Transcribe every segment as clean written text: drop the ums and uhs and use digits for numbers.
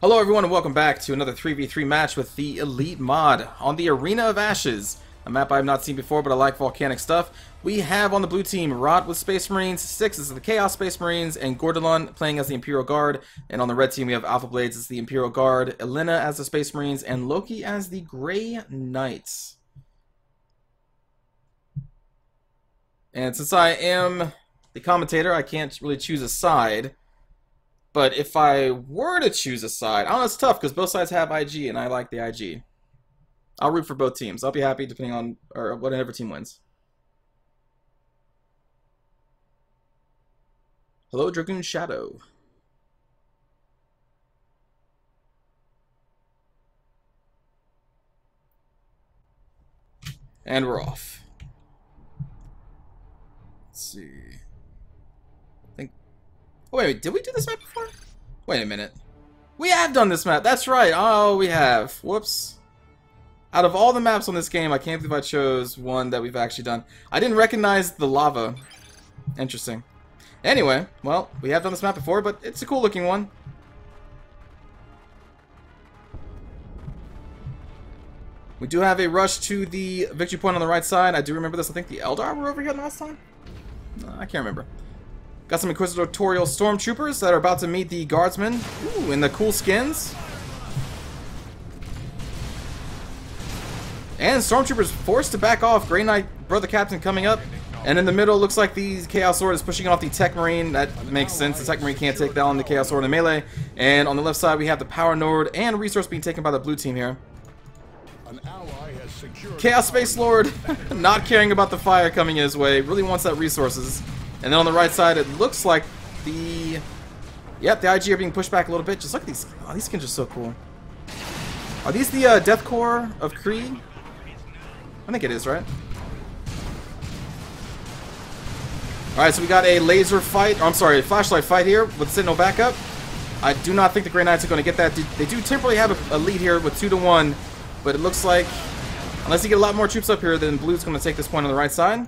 Hello everyone and welcome back to another 3v3 match with the Elite mod on the Arena of Ashes, a map I have not seen before but I like volcanic stuff. We have on the blue team Rotte with Space Marines, Styx is the Chaos Space Marines, and Gordulan playing as the Imperial Guard. And on the red team we have Alphablades as the Imperial Guard, Elena as the Space Marines, and CELoki as the Grey Knights. And since I am the commentator, I can't really choose a side. But if I were to choose a side, I don't know, it's tough because both sides have IG and I like the IG. I'll root for both teams. I'll be happy depending on or whatever team wins. Hello, Dragoon Shadow. And we're off. Let's see. Oh, wait, did we do this map before? Wait a minute. We have done this map. That's right. Oh, we have. Whoops. Out of all the maps on this game, I can't believe I chose one that we've actually done. I didn't recognize the lava. Interesting. Anyway, well, we have done this map before, but it's a cool looking one. We do have a rush to the victory point on the right side. I do remember this. I think the Eldar were over here last time. I can't remember. Got some Inquisitorial Stormtroopers that are about to meet the Guardsmen. Ooh, in the cool skins. And Stormtroopers forced to back off. Grey Knight, Brother Captain coming up. And in the middle, looks like the Chaos Sword is pushing off the Tech Marine. That makes sense. The Tech Marine can't take down the Chaos Sword in melee. And on the left side, we have the Power Node and Resource being taken by the blue team here. Chaos Space Lord, not caring about the fire coming his way. Really wants that resources. And then on the right side, it looks like the... Yep, the IG are being pushed back a little bit. Just look at these. Oh, these skins are so cool. Are these the Death Core of Kree? I think it is, right? Alright, so we got a laser fight. Oh, I'm sorry, a flashlight fight here with Sentinel backup. I do not think the Grey Knights are going to get that. They do temporarily have a lead here with 2-1. But it looks like, unless you get a lot more troops up here, then Blue's going to take this point on the right side.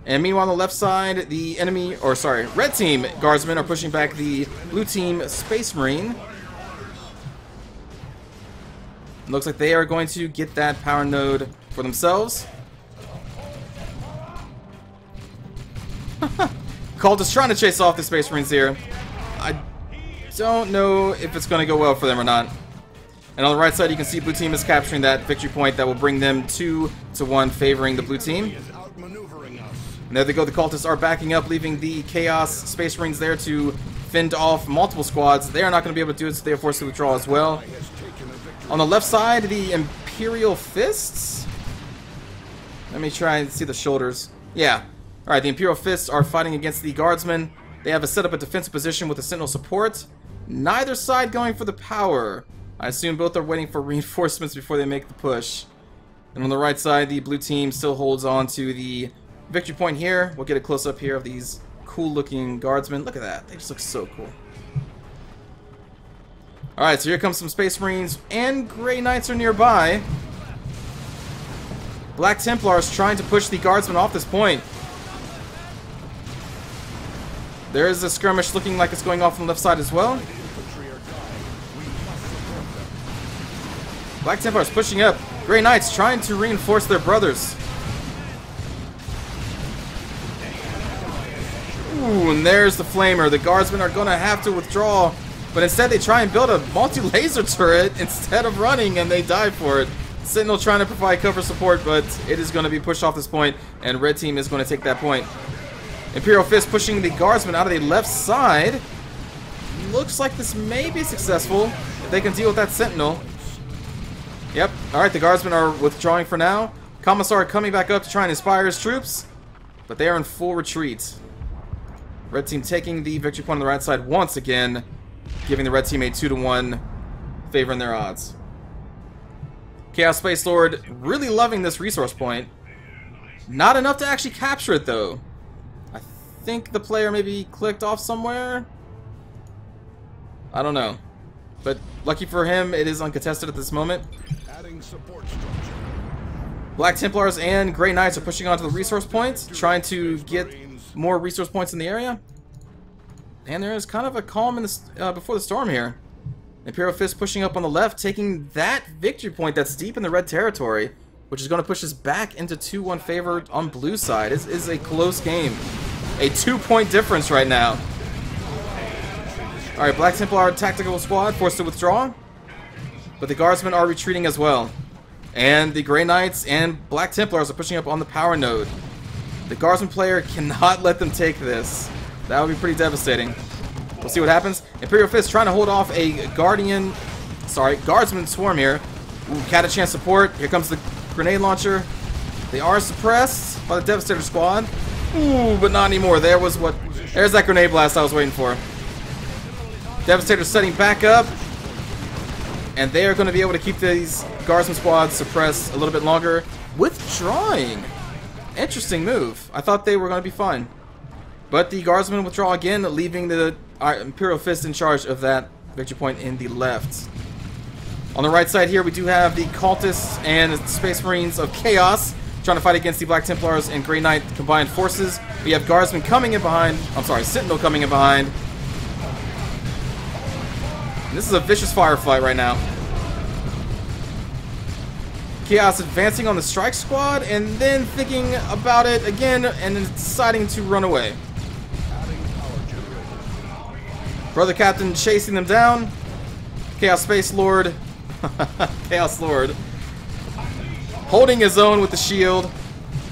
And meanwhile, on the left side, the enemy, or sorry, red team guardsmen are pushing back the blue team Space Marine. Looks like they are going to get that power node for themselves. Cultists trying to chase off the Space Marines here. I don't know if it's going to go well for them or not. And on the right side, you can see blue team is capturing that victory point that will bring them 2-1, favoring the blue team. And there they go, the cultists are backing up, leaving the Chaos Space Marines there to fend off multiple squads. They are not going to be able to do it, so they are forced to withdraw as well. On the left side, the Imperial Fists. Let me try and see the shoulders. Yeah. Alright, the Imperial Fists are fighting against the Guardsmen. They have set up a defensive position with the Sentinel support. Neither side going for the power. I assume both are waiting for reinforcements before they make the push. And on the right side, the blue team still holds on to the victory point here. We'll get a close-up here of these cool-looking guardsmen. Look at that. They just look so cool. Alright, so here comes some Space Marines, and Grey Knights are nearby. Black Templars trying to push the guardsmen off this point. There is a skirmish looking like it's going off on the left side as well. Black Templars pushing up. Grey Knights trying to reinforce their brothers. Ooh, and there's the Flamer. The Guardsmen are going to have to withdraw, but instead they try and build a multi-laser turret instead of running, and they die for it. Sentinel trying to provide cover support, but it is going to be pushed off this point, and red team is going to take that point. Imperial Fist pushing the Guardsmen out of the left side. Looks like this may be successful if they can deal with that Sentinel. Yep. Alright, the Guardsmen are withdrawing for now. Commissar coming back up to try and inspire his troops, but they are in full retreat. Red team taking the victory point on the right side once again, giving the red team a 2-1, favoring their odds. Chaos Space Lord really loving this resource point. Not enough to actually capture it though. I think the player maybe clicked off somewhere. I don't know. But lucky for him, it is uncontested at this moment. Black Templars and Grey Knights are pushing onto the resource points, trying to get more resource points in the area. And there is kind of a calm in the, before the storm here. Imperial Fist pushing up on the left, taking that victory point that's deep in the red territory, which is going to push us back into 2-1 favor on blue side. This is a close game. A 2-point difference right now. Alright, Black Templar tactical squad forced to withdraw, but the Guardsmen are retreating as well. And the Grey Knights and Black Templars are pushing up on the power node. The Guardsman player cannot let them take this. That would be pretty devastating. We'll see what happens. Imperial Fist trying to hold off a Guardsman swarm here. Ooh, Catachan support. Here comes the grenade launcher. They are suppressed by the Devastator squad. Ooh, but not anymore. There's that grenade blast I was waiting for. Devastator setting back up. And they are going to be able to keep these Guardsman squads suppressed a little bit longer. Withdrawing. Interesting move. I thought they were going to be fine. But the Guardsmen withdraw again, leaving the Imperial Fist in charge of that victory point in the left. On the right side here, we do have the Cultists and Space Marines of Chaos trying to fight against the Black Templars and Grey Knight combined forces. We have Guardsmen coming in behind. I'm sorry, Sentinel coming in behind. This is a vicious firefight right now. Chaos advancing on the strike squad and then thinking about it again and then deciding to run away. Brother Captain chasing them down. Chaos Space Lord. Chaos Lord. Holding his own with the shield.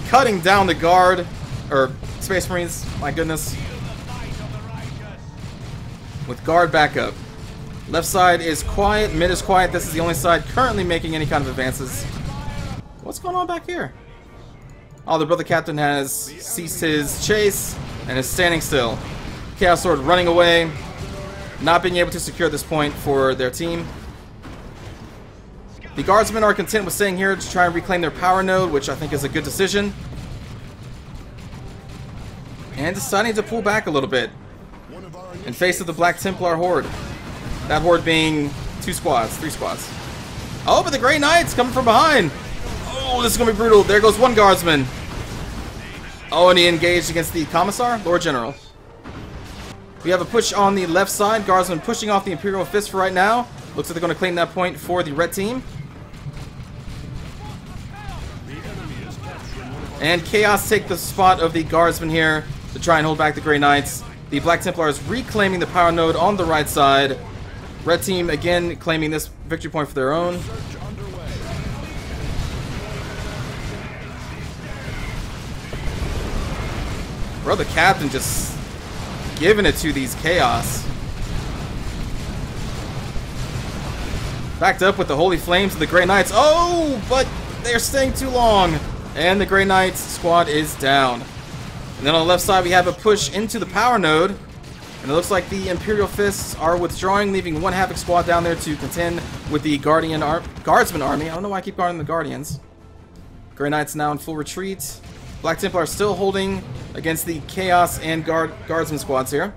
Cutting down the guard. Or Space Marines. My goodness. With guard backup. Left side is quiet, mid is quiet. This is the only side currently making any kind of advances. What's going on back here? Oh, the Brother Captain has ceased his chase and is standing still. Chaos Sword running away, not being able to secure this point for their team. The Guardsmen are content with staying here to try and reclaim their power node, which I think is a good decision. And deciding to pull back a little bit in face of the Black Templar horde. That horde being 3 squads. Oh, but the Grey Knights coming from behind. Oh, this is going to be brutal. There goes one Guardsman. Oh, and he engaged against the Commissar, Lord General. We have a push on the left side. Guardsmen pushing off the Imperial Fist for right now. Looks like they're going to claim that point for the red team. And Chaos take the spot of the Guardsmen here to try and hold back the Grey Knights. The Black Templars reclaiming the power node on the right side. Red team again claiming this victory point for their own. Brother Captain just giving it to these Chaos. Backed up with the Holy Flames of the Grey Knights. Oh, but they're staying too long. And the Grey Knights squad is down. And then on the left side we have a push into the power node. And it looks like the Imperial Fists are withdrawing, leaving one Havoc squad down there to contend with the Guardsman army. I don't know why I keep guarding the Guardians. Grey Knights now in full retreat. Black Templar are still holding against the Chaos and Guardsman squads here.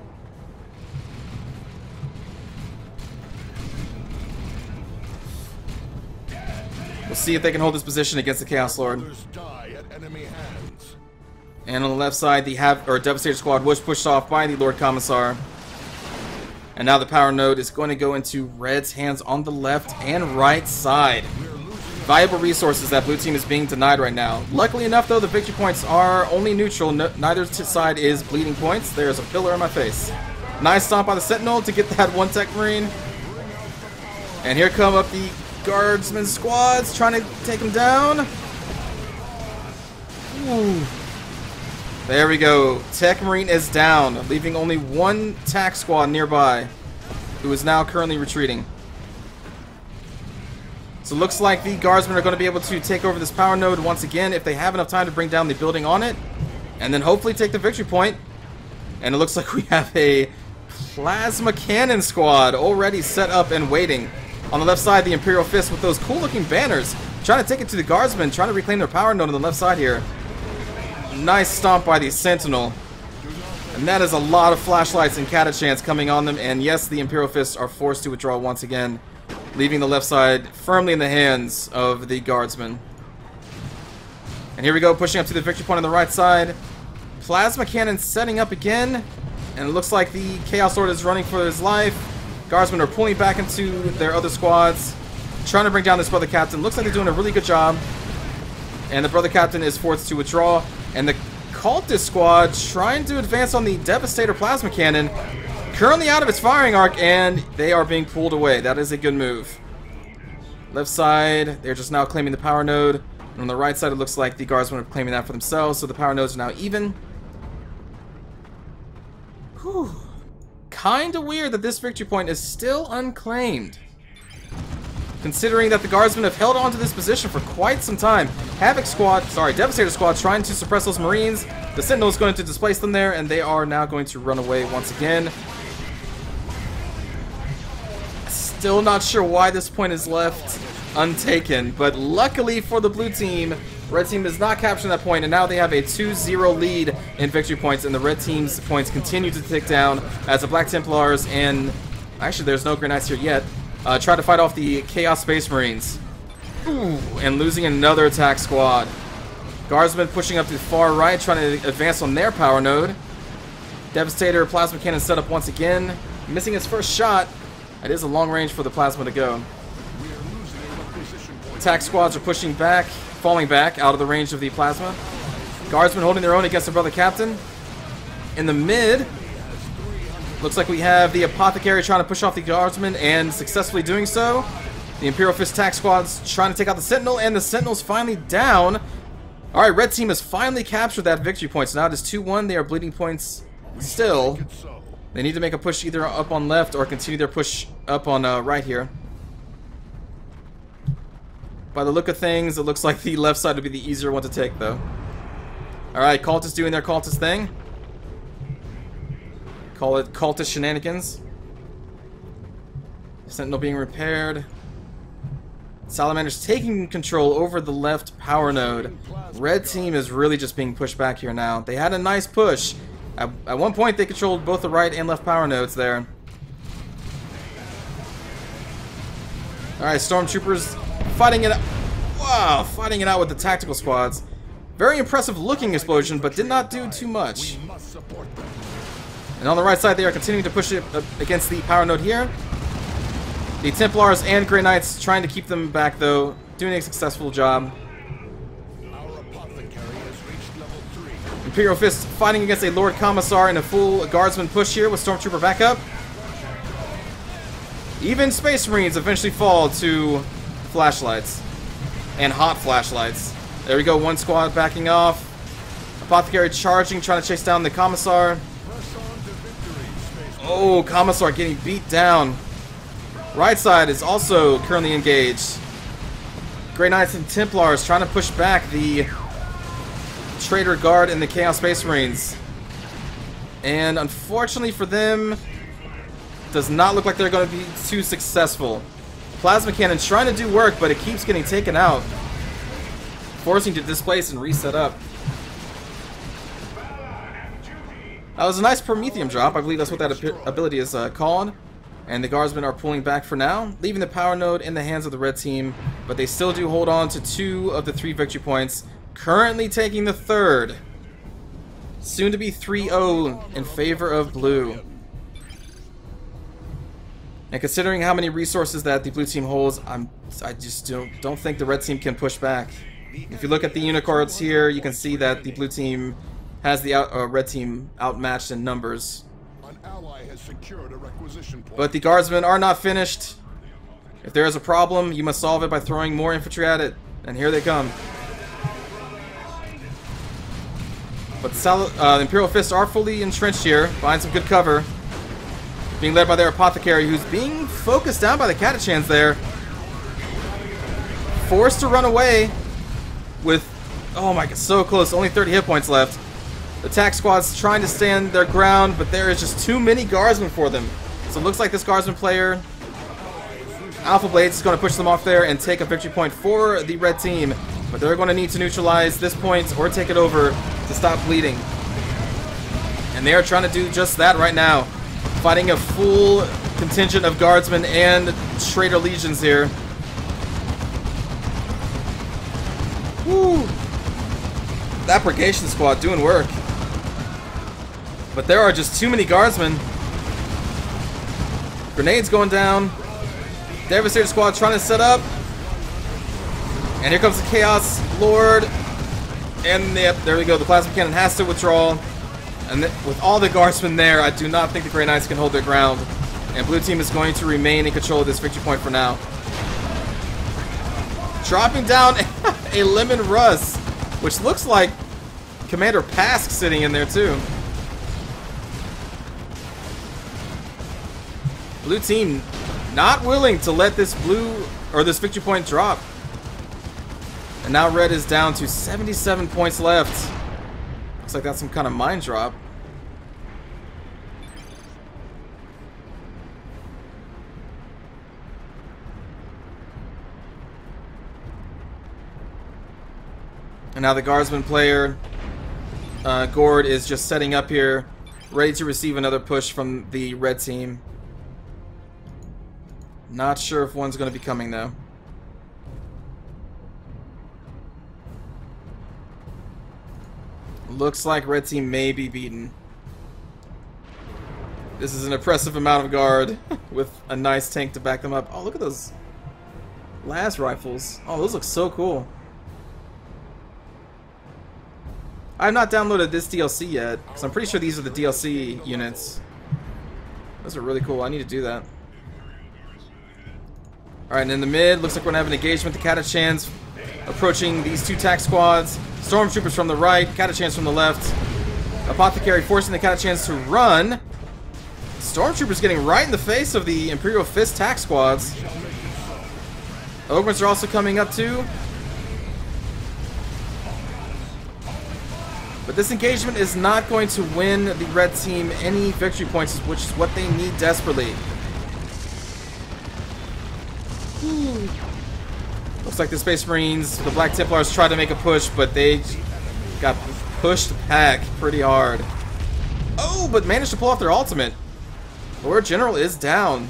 We'll see if they can hold this position against the Chaos Lord. And on the left side, the Devastator squad was pushed off by the Lord Commissar. And now the power node is going to go into Red's hands on the left and right side. Valuable resources that blue team is being denied right now. Luckily enough, though, the victory points are only neutral. Neither side is bleeding points. There's a pillar in my face. Nice stomp by the Sentinel to get that one Tech Marine. And here come up the Guardsman squads trying to take him down. Ooh. There we go. Tech Marine is down, leaving only one TAC squad nearby, who is now currently retreating. So it looks like the Guardsmen are going to be able to take over this power node once again if they have enough time to bring down the building on it, and then hopefully take the victory point. And it looks like we have a Plasma Cannon squad already set up and waiting. On the left side, the Imperial Fist with those cool-looking banners, trying to take it to the Guardsmen, trying to reclaim their power node on the left side here. Nice stomp by the Sentinel. And that is a lot of flashlights and catachans coming on them. And yes, the Imperial Fists are forced to withdraw once again, leaving the left side firmly in the hands of the Guardsmen. And here we go, pushing up to the victory point on the right side. Plasma Cannon setting up again. And it looks like the Chaos Lord is running for his life. Guardsmen are pulling back into their other squads, trying to bring down this brother captain. Looks like they're doing a really good job. And the brother captain is forced to withdraw. And the cultist squad trying to advance on the Devastator plasma cannon. Currently out of its firing arc, and they are being pulled away. That is a good move. Left side, they're just now claiming the power node. And on the right side, it looks like the guardsmen are claiming that for themselves, so the power nodes are now even. Whew. Kinda weird that this victory point is still unclaimed, considering that the guardsmen have held on to this position for quite some time. Devastator squad trying to suppress those marines. The Sentinel is going to displace them there, and they are now going to run away once again. Still not sure why this point is left untaken, but luckily for the blue team, red team is not capturing that point, and now they have a 2-0 lead in victory points, and the red team's points continue to tick down as the Black Templars and... actually, there's no Grey Knights here yet. Try to fight off the Chaos Space Marines. Ooh, and losing another attack squad. Guardsmen pushing up to the far right, trying to advance on their power node. Devastator plasma cannon set up once again. Missing his first shot. It is a long range for the plasma to go. Attack squads are pushing back, falling back out of the range of the plasma. Guardsmen holding their own against their brother captain. In the mid, looks like we have the Apothecary trying to push off the Guardsmen and successfully doing so. The Imperial Fist attack squad's trying to take out the Sentinel, and the Sentinel's finally down. Alright, red team has finally captured that victory point, so now it is 2-1. They are bleeding points still. They need to make a push either up on left or continue their push up on right here. By the look of things, it looks like the left side would be the easier one to take, though. Alright, cultists doing their cultist thing. Call it cultist shenanigans. Sentinel being repaired. Salamander's taking control over the left power node. Red team is really just being pushed back here now. They had a nice push. At one point, they controlled both the right and left power nodes there. Alright, Stormtroopers fighting it out. Wow, fighting it out with the tactical squads. Very impressive looking explosion, but did not do too much. And on the right side, they are continuing to push it against the power node here. The Templars and Grey Knights trying to keep them back, though, doing a successful job. Imperial Fist fighting against a Lord Commissar in a full Guardsman push here with Stormtrooper backup. Even Space Marines eventually fall to flashlights. And hot flashlights. There we go, one squad backing off. Apothecary charging, trying to chase down the Commissar. Oh, Commissar getting beat down. Right side is also currently engaged. Grey Knights and Templars trying to push back the Traitor Guard and the Chaos Space Marines. And unfortunately for them, does not look like they're going to be too successful. Plasma Cannon trying to do work, but it keeps getting taken out, forcing to displace and reset up. That was a nice Prometheum drop. I believe that's what that ability is called. And the Guardsmen are pulling back for now, leaving the power node in the hands of the red team. But they still do hold on to 2 of the 3 victory points. Currently taking the 3rd. Soon to be 3-0 in favor of blue. And considering how many resources that the blue team holds, I just don't think the red team can push back. If you look at the unicorns here, you can see that the blue team has the red team outmatched in numbers. An ally has secured a requisition point. But the Guardsmen are not finished. If there is a problem, you must solve it by throwing more infantry at it. And here they come. But the Imperial Fists are fully entrenched here, behind some good cover. Being led by their Apothecary, who's being focused down by the Catachans there. Forced to run away with... oh my god, so close. Only 30 hit points left. The attack squad's trying to stand their ground, but there is just too many Guardsmen for them. So it looks like this Guardsman player, Alphablades, is going to push them off there and take a victory point for the red team. But they're going to need to neutralize this point or take it over to stop bleeding. And they are trying to do just that right now. Fighting a full contingent of Guardsmen and Traitor Legions here. Woo! That Purgation squad doing work. But there are just too many Guardsmen. Grenades going down. Devastator squad trying to set up. And here comes the Chaos Lord. And yep, there we go. The plasma cannon has to withdraw. And with all the guardsmen there, I do not think the Grey Knights can hold their ground. And blue team is going to remain in control of this victory point for now. Dropping down a Lemon Russ, which looks like Commander Pask sitting in there too. Blue team not willing to let this this victory point drop. And now red is down to 77 points left. Looks like that's some kind of mine drop. And now the guardsman player, Gord, is just setting up here, ready to receive another push from the red team. Not sure if one's going to be coming, though. Looks like red team may be beaten. This is an impressive amount of guard with a nice tank to back them up. Oh, look at those las rifles. Oh, those look so cool. I have not downloaded this DLC yet, because I'm pretty sure these are the DLC units. Those are really cool. I need to do that. Alright, and in the mid, looks like we're going to have an engagement. The Catachans approaching these two tac squads. Stormtroopers from the right, Catachans from the left. Apothecary forcing the Catachans to run. Stormtroopers getting right in the face of the Imperial Fist tac squads. Ogres are also coming up too. But this engagement is not going to win the red team any victory points, which is what they need desperately. Looks like the Space Marines, the Black Templars tried to make a push, but they got pushed back pretty hard. Oh, but managed to pull off their ultimate. Lord General is down.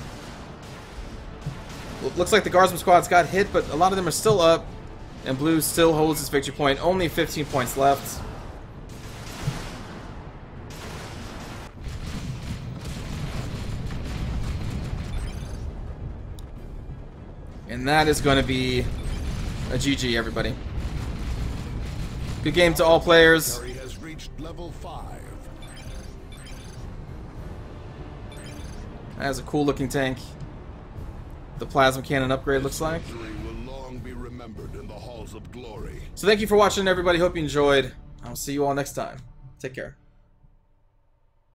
Looks like the Guardsman squads got hit, but a lot of them are still up. And blue still holds its victory point. Only 15 points left. And that is going to be a GG, everybody. Good game to all players. Has reached level 5. That is a cool looking tank. The plasma cannon upgrade looks like. Will long be remembered in the halls of glory. So thank you for watching, everybody. Hope you enjoyed. I'll see you all next time. Take care.